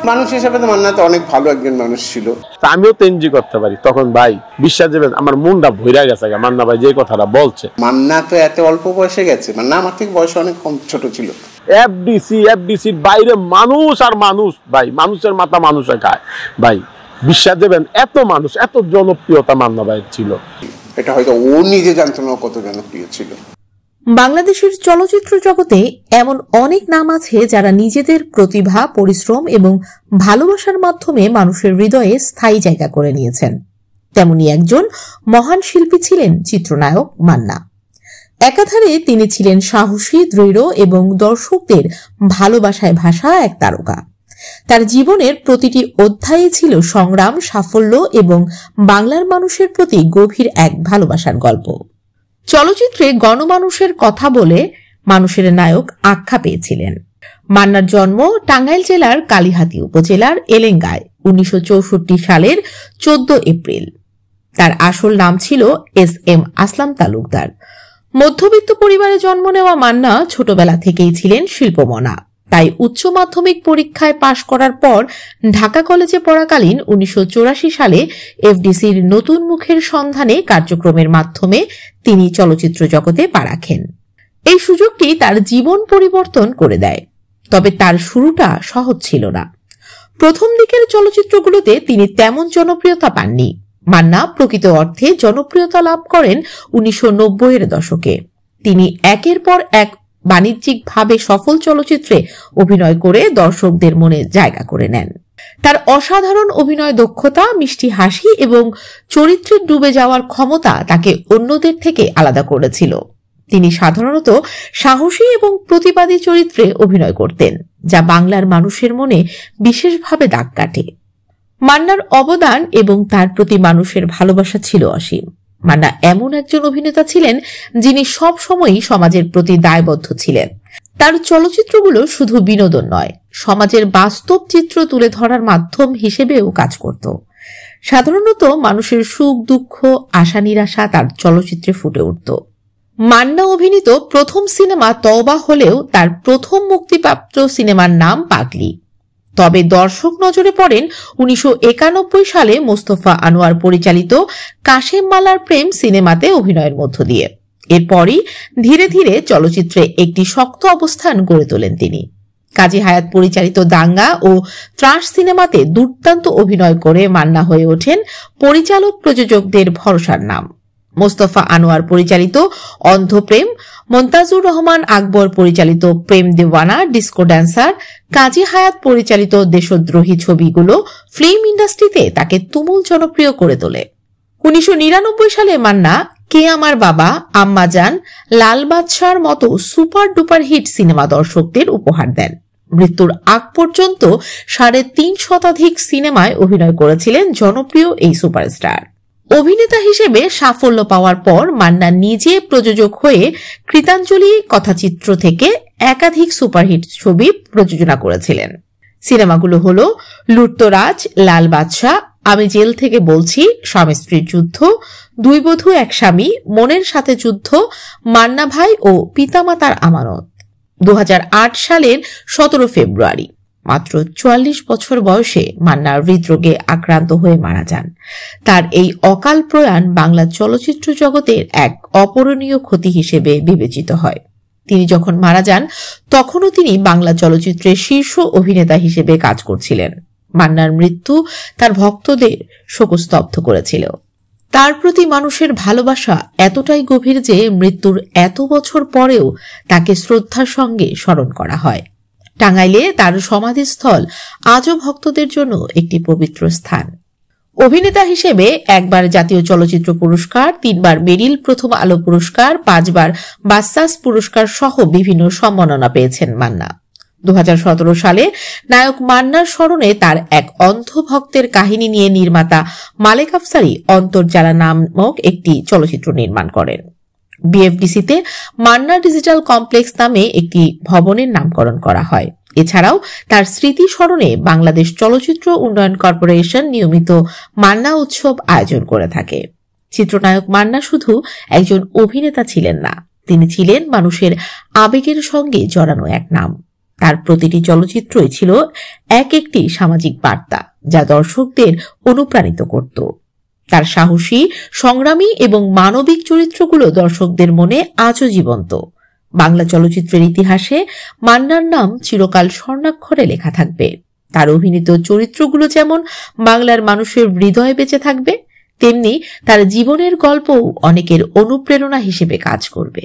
মানুষ হিসেবে তো মান্না তো অনেক ভালো একজন মানুষ ছিল। আমিও তো এনজি করতে পারি তখন ভাই বিশ্বাস দেবেন আমার মনটা ভইরা গেছে মান্না ভাই যে কথাটা বলছে। মান্না তো এত অল্প বয়সে গেছে, মান্না আমার থেকে বয়স অনেক কম ছোট ছিল। এফডিসির বাইরে মানুষ আর মানুষ ভাই, মানুষের মাথা মানুষে খায় ভাই, বিশ্বাস দেবেন এত মানুষ এত জনপ্রিয়তা মান্না ভাইয়ের ছিল, এটা হয়তো ও নিজে জানতো না কত জনপ্রিয় ছিল। বাংলাদেশের চলচ্চিত্র জগতে এমন অনেক নাম আছে যারা নিজেদের প্রতিভা, পরিশ্রম এবং ভালোবাসার মাধ্যমে মানুষের হৃদয়ে স্থায়ী জায়গা করে নিয়েছেন। তেমনি একজন মহান শিল্পী ছিলেন চিত্রনায়ক মান্না। একাধারে তিনি ছিলেন সাহসী, দৃঢ় এবং দর্শকদের ভালোবাসায় ভাসা এক তারকা। তার জীবনের প্রতিটি অধ্যায়ে ছিল সংগ্রাম, সাফল্য এবং বাংলার মানুষের প্রতি গভীর এক ভালোবাসার গল্প। চলচ্চিত্রে গণমানুষের কথা বলে মানুষের নায়ক আখ্যা পেয়েছিলেন। মান্নার জন্ম টাঙ্গাইল জেলার কালিহাতী উপজেলার এলেঙ্গায় 1964 সালের 14 এপ্রিল। তার আসল নাম ছিল SM আসলাম তালুকদার। মধ্যবিত্ত পরিবারে জন্ম নেওয়া মান্না ছোটবেলা থেকেই ছিলেন শিল্পমনা। তাই উচ্চ মাধ্যমিক পরীক্ষায় পাশ করার পর ঢাকা কলেজে পড়াকালীন 1984 সালে এফডিসির নতুন মুখের সন্ধানে কার্যক্রমের মাধ্যমে তিনি চলচ্চিত্র জগতে পা রাখেন। এই সুযোগটি তার জীবন পরিবর্তন করে দেয়। তবে তার শুরুটা সহজ ছিল না। প্রথম দিকের চলচ্চিত্রগুলোতে তিনি তেমন জনপ্রিয়তা পাননি। মান্না প্রকৃত অর্থে জনপ্রিয়তা লাভ করেন 1990-এর দশকে। তিনি একের পর এক বাণিজ্যিকভাবে সফল চলচ্চিত্রে অভিনয় করে দর্শকদের মনে জায়গা করে নেন। তার অসাধারণ অভিনয় দক্ষতা, মিষ্টি হাসি এবং চরিত্রে ডুবে যাওয়ার ক্ষমতা তাকে অন্যদের থেকে আলাদা করেছিল। তিনি সাধারণত সাহসী এবং প্রতিবাদী চরিত্রে অভিনয় করতেন, যা বাংলার মানুষের মনে বিশেষভাবে দাগ কাটে। মান্নার অবদান এবং তার প্রতি মানুষের ভালোবাসা ছিল অসীম। মান্না এমন একজন অভিনেতা ছিলেন যিনি সব সময়ই সমাজের প্রতি দায়বদ্ধ ছিলেন। তার চলচ্চিত্রগুলো শুধু বিনোদন নয়, সমাজের বাস্তব চিত্র তুলে ধরার মাধ্যম হিসেবেও কাজ করত। সাধারণত মানুষের সুখ, দুঃখ, আশা, নিরাশা তার চলচ্চিত্রে ফুটে উঠত। মান্না অভিনীত প্রথম সিনেমা তওবা হলেও তার প্রথম মুক্তিপ্রাপ্ত সিনেমার নাম পাগলি। তবে দর্শক নজরে পড়েন 1991 সালে মোস্তফা আনোয়ার পরিচালিত কাশেম মালার প্রেম সিনেমাতে অভিনয়ের মধ্য দিয়ে। এরপরই ধীরে ধীরে চলচ্চিত্রে একটি শক্ত অবস্থান গড়ে তোলেন তিনি। কাজী হায়াৎ পরিচালিত দাঙ্গা ও ত্রাস সিনেমাতে দুর্দান্ত অভিনয় করে মান্না হয়ে ওঠেন পরিচালক প্রযোজকদের ভরসার নাম। মোস্তফা আনোয়ার পরিচালিত অন্ধপ্রেম, মন্তাজুর রহমান আকবর পরিচালিত প্রেম দেওয়ানা, ডিস্কো ড্যান্সার, কাজী হায়াৎ পরিচালিত দেশদ্রোহী ছবিগুলো ফিল্ম ইন্ডাস্ট্রিতে তাকে তুমুল জনপ্রিয় করে তোলে। 1999 সালে মান্না কে আমার বাবা, আম্মাজান, লাল বাদশার মতো সুপার ডুপার হিট সিনেমা দর্শকদের উপহার দেন। মৃত্যুর আগ পর্যন্ত 3.5 শতাধিক সিনেমায় অভিনয় করেছিলেন জনপ্রিয় এই সুপারস্টার। অভিনেতা হিসেবে সাফল্য পাওয়ার পর মান্না নিজে প্রযোজক হয়ে কৃতাঞ্জলি কথাচিত্র থেকে একাধিক সুপারহিট ছবি প্রযোজনা করেছিলেন। সিনেমাগুলো হলো লুটতরাজ, লাল বাদশা, আমি জেল থেকে বলছি, স্বামী স্ত্রীর যুদ্ধ, দুই বধূ এক স্বামী, মনের সাথে যুদ্ধ, মান্না ভাই ও পিতামাতার আমানত। 2008 সালের 17 ফেব্রুয়ারি মাত্র 44 বছর বয়সে মান্না হৃদরোগে আক্রান্ত হয়ে মারা যান। তার এই অকাল প্রয়াণ বাংলা চলচ্চিত্র জগতের এক অপূরণীয় ক্ষতি হিসেবে বিবেচিত হয়। তিনি যখন মারা যান তখনও তিনি বাংলা চলচ্চিত্রের শীর্ষ অভিনেতা হিসেবে কাজ করছিলেন। মান্নার মৃত্যু তার ভক্তদের শোকস্তব্ধ করেছিল। তার প্রতি মানুষের ভালোবাসা এতটাই গভীর যে মৃত্যুর এত বছর পরেও তাকে শ্রদ্ধার সঙ্গে স্মরণ করা হয়। টাঙ্গাইলে তার সমাধিস্থল আজও ভক্তদের জন্য একটি পবিত্র স্থান। অভিনেতা হিসেবে একবার জাতীয় চলচ্চিত্র পুরস্কার, 3 বার মেরিল প্রথম আলো পুরস্কার, 5 বার বাসাস পুরস্কার সহ বিভিন্ন সম্মাননা পেয়েছেন মান্না। 2017 সালে নায়ক মান্নার স্মরণে তার এক অন্ধ ভক্তের কাহিনী নিয়ে নির্মাতা মালেক আফসারী অন্তর্জালা নামক একটি চলচ্চিত্র নির্মাণ করেন। বিএফডিসিতে মান্না ডিজিটাল কমপ্লেক্স নামে একটি ভবনের নামকরণ করা হয়। এছাড়াও তার স্মৃতি স্মরণে বাংলাদেশ চলচ্চিত্র উন্নয়ন কর্পোরেশন নিয়মিত মান্না উৎসব আয়োজন করে থাকে। চিত্রনায়ক মান্না শুধু একজন অভিনেতা ছিলেন না, তিনি ছিলেন মানুষের আবেগের সঙ্গে জড়ানো এক নাম। তার প্রতিটি চলচ্চিত্রই ছিল এক একটি সামাজিক বার্তা যা দর্শকদের অনুপ্রাণিত করত। তার সাহসী, সংগ্রামী এবং মানবিক চরিত্রগুলো দর্শকদের মনে আজও জীবন্ত। বাংলা চলচ্চিত্রের ইতিহাসে মান্নার নাম চিরকাল স্বর্ণাক্ষরে লেখা থাকবে। তার অভিনীত চরিত্রগুলো যেমন বাংলার মানুষের হৃদয়ে বেঁচে থাকবে, তেমনি তার জীবনের গল্পও অনেকের অনুপ্রেরণা হিসেবে কাজ করবে।